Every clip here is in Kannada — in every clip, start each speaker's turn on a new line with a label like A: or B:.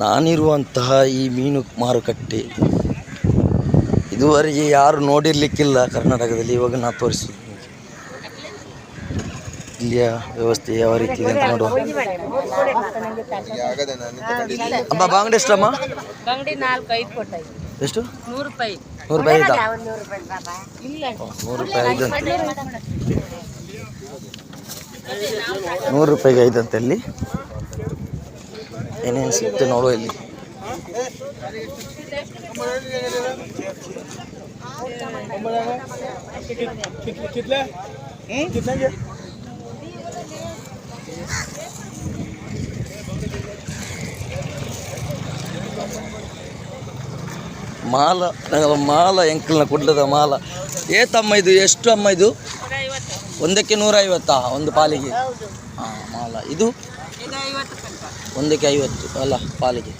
A: ನಾನಿರುವಂತಹ ಈ ಮೀನು ಮಾರುಕಟ್ಟೆ ಇದುವರೆಗೆ ಯಾರು ನೋಡಿರಲಿಕ್ಕಿಲ್ಲ ಕರ್ನಾಟಕದಲ್ಲಿ. ಇವಾಗ ನಾನು ತೋರಿಸ್ತೀನಿ ಇಲ್ಲಿಯ ವ್ಯವಸ್ಥೆ ಯಾವ ರೀತಿ ಇದೆ ಅಂತ ನೋಡುವ. ಅಮ್ಮ ಬಾಂಗಡೆ ಎಷ್ಟಮ್ಮ? ಎಷ್ಟು? 100 ರೂಪಾಯಿ. 100 ರೂಪಾಯಿ ಆಯ್ತಾ? 100 ರೂಪಾಯಿ ಐದಂತೆ. 100 ರೂಪಾಯಿಗೆ ಐದಂತೆ. ಅಲ್ಲಿ ಏನೇನು ಸಿಗುತ್ತೆ ನೋಡುವ. ಇಲ್ಲಿ ಮಾಲ ಎಂಕಲ್ನ ಕುಡ್ಲದ ಮಾಲ ಏತಮ್ಮ ಇದು? ಎಷ್ಟು ಅಮ್ಮ ಇದು? ಒಂದಕ್ಕೆ 150 ಒಂದು ಪಾಲಿಗೆ? ಹಾಂ ಮಾಲ ಇದು ಒಂದಕ್ಕೆ 50 ಅಲ್ಲ ಪಾಲಿಗೆ.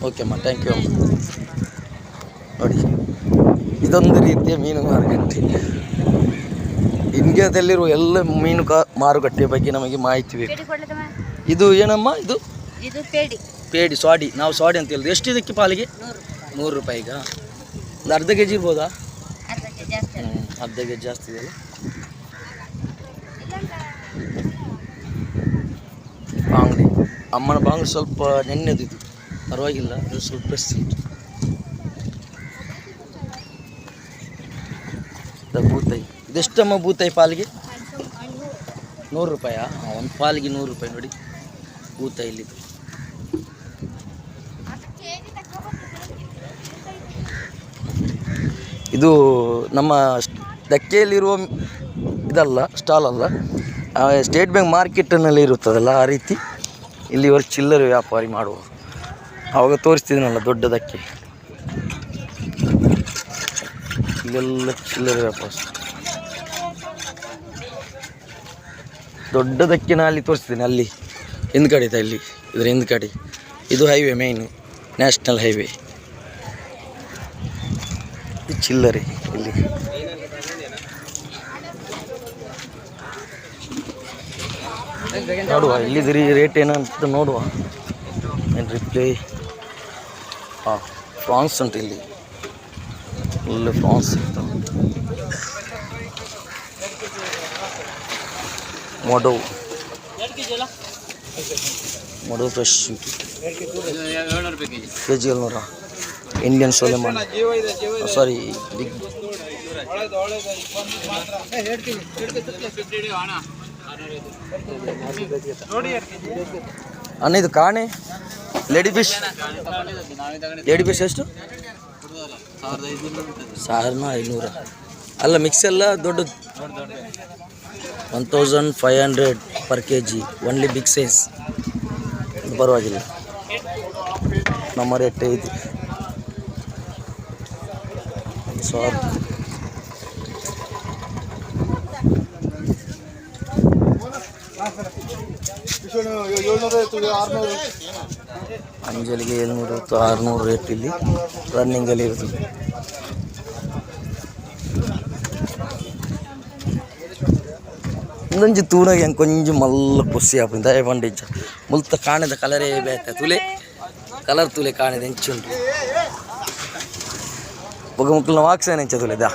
A: ಓಕೆ ಅಮ್ಮ, ಥ್ಯಾಂಕ್ ಯು ಅಮ್ಮ. ನೋಡಿ, ಇದೊಂದು ರೀತಿಯ ಮೀನು ಮಾರುಕಟ್ಟೆ. ಇಂಡಿಯಾದಲ್ಲಿರುವ ಎಲ್ಲ ಮೀನು ಮಾರುಕಟ್ಟೆಯ ಬಗ್ಗೆ ನಮಗೆ ಮಾಹಿತಿ ಬೇಕು. ಇದು ಏನಮ್ಮ? ಇದು ಪೇಡಿ ಸ್ವಾಡಿ. ನಾವು ಸ್ವಾಡಿ ಅಂತ ಹೇಳಿದ್ವಿ. ಎಷ್ಟು ಇದಕ್ಕೆ ಪಾಲಿಗೆ? 100 ರೂಪಾಯಿಗ? ಒಂದು ಅರ್ಧ ಕೆ ಜಿ ಇರ್ಬೋದಾ? ಅರ್ಧ ಕೆ ಜಿ ಜಾಸ್ತಿ ಇದೆಯಲ್ಲ. ಬಾಂಗ್ಡಿ, ಅಮ್ಮನ ಬಾಂಗ್ಡಿ ಸ್ವಲ್ಪ ನೆನ್ನೆದು, ಇದು ಪರವಾಗಿಲ್ಲ, ಇದು ಸ್ವಲ್ಪ ಫ್ರೆಶ್ ಉಂಟು. ಬೂತಾಯಿ ಇದೆಷ್ಟಮ್ಮ? ಬೂತಾಯಿ ಪಾಲಿಗೆ 100 ರೂಪಾಯಾ? ಒಂದು ಪಾಲಿಗೆ 100 ರೂಪಾಯಿ. ನೋಡಿ ಬೂತಾಯಿ ಇಲ್ಲಿದ್ದು. ಇದು ನಮ್ಮ ಧಕ್ಕೆಯಲ್ಲಿರುವ ಇದಲ್ಲ, ಸ್ಟಾಲ್ ಅಲ್ಲ, ಸ್ಟೇಟ್ ಬ್ಯಾಂಕ್ ಮಾರ್ಕೆಟ್ನಲ್ಲಿ ಇರುತ್ತದಲ್ಲ ಆ ರೀತಿ ಇಲ್ಲಿ ಇವರು ಚಿಲ್ಲರೆ ವ್ಯಾಪಾರಿ ಮಾಡುವ. ಆವಾಗ ತೋರಿಸ್ತಿದ್ದೀನಲ್ಲ ದೊಡ್ಡ ಧಕ್ಕೆ, ಇಲ್ಲೆಲ್ಲ ಚಿಲ್ಲರೆ ವ್ಯಾಪಾರ. ದೊಡ್ಡ ಧಕ್ಕೆನ ಅಲ್ಲಿ ತೋರಿಸ್ತೀನಿ, ಅಲ್ಲಿ ಹಿಂದ್ಗಡೆ ಇದೆ, ಇಲ್ಲಿ ಇದರ ಹಿಂದ್ಗಡೆ. ಇದು ಹೈವೇ, ಮೇಯ್ನು ನ್ಯಾಷನಲ್ ಹೈವೇ. ಚಿಲ್ಲರೆ ಇಲ್ಲಿ ನೋಡುವ. ಇಲ್ಲಿದು ರೇಟ್ ಏನಂತ ನೋಡುವ. ಏನು ರಿಪ್ಲೈ? ಹಾಂ, ಫ್ರಾನ್ಸ್ ಉಂಟು ಇಲ್ಲಿ, ಒಳ್ಳೆ ಫ್ರಾನ್ಸ್ ಇರ್ತವೆ. ಮೊಡೋ ಫ್ರೆಶ್ ಉಂಟು, ಕೆ ಜಿ 700. ಇಂಡಿಯನ್ ಸೋಲೆಮಾನ್, ಸಾರಿ ಬಿಗ್. ಅಣ್ಣ ಇದು ಕಾಣೆ ಲೇಡಿ ಫಿಶ್ ಎಷ್ಟು? 1500 ಅಲ್ಲ, ಮಿಕ್ಸ್ ಎಲ್ಲ ದೊಡ್ಡದು. 1500 per K G, only big size. ಪರವಾಗಿಲ್ಲ, ನಮ್ಮ ರೇಟ್ ಇದು. ಅಂಜಲಿಗೆ 700, 600 ರೇಟ್ ಇಲ್ಲಿ ರನ್ನಿಂಗಲ್ಲಿ ಇರ್ತದೆ. ಒಂದೊಂದು ತೂನಾಗ ಹೆಂಗೆ ಕೊಂಚ ಮಲ್ಲ ಪೊಸ್ಸಿ ಹಾಪಿ ದಯ ಬಂಡಿಜ್ಜ ಮುಲ್ತ ಕಾಣಿದ ಕಲರೇ ಬೇತ ತುಲೆ ಕಲರ್ ತುಲೆ ಕಾಣಿದ ಹೆಂಚುಂಟು ಒಗ ಮುಕ್ಕಲ್ನ ವಾಕ್ಸೇನೆ ಹೆಂಚ ತುಲೆ ದಾ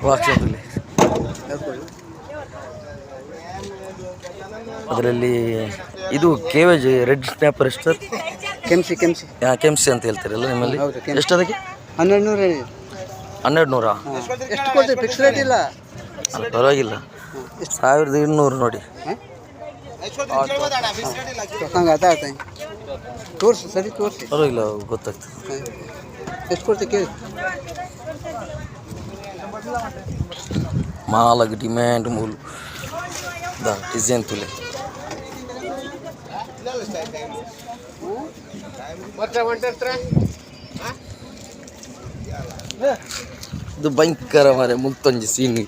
A: ವಾಕ್ಸ ತುಲೆ. ಅದರಲ್ಲಿ ಇದು ಕೇವೇಜ್ ರೆಡ್ ಸ್ನ್ಯಾಪರ್ ಎಷ್ಟು? ಕೆಂಸಿ ಅಂತ ಹೇಳ್ತಾರಲ್ಲ ನಿಮ್ಮಲ್ಲಿ. ಎಷ್ಟು ಅದಕ್ಕೆ? 1200.
B: ಎಷ್ಟು ಕೊಡ್ತೀವಿ? ಫಿಕ್ಸ್ ರೇಟ್ ಇಲ್ಲ.
A: ಪರವಾಗಿಲ್ಲ, 1200 ನೋಡಿ.
B: ತೋರಿಸಿ ಸರಿ, ತೋರಿಸಿ.
A: ಪರವಾಗಿಲ್ಲ, ಗೊತ್ತಾಗ್ತದೆ.
B: ಎಷ್ಟು ಕೊಡ್ತೀವಿ ಕೇಳಿ.
A: ಮಾಲಾಗ ಡಿಮ್ಯಾಂಡ್ ಮೂಲು ಡಿಸೈನ್ ತುಲೆ. ಇದು ಭಯಂಕರ ಮಾರೆ ಮುಕ್ತೊಂಜಿ ಸೀನಿ.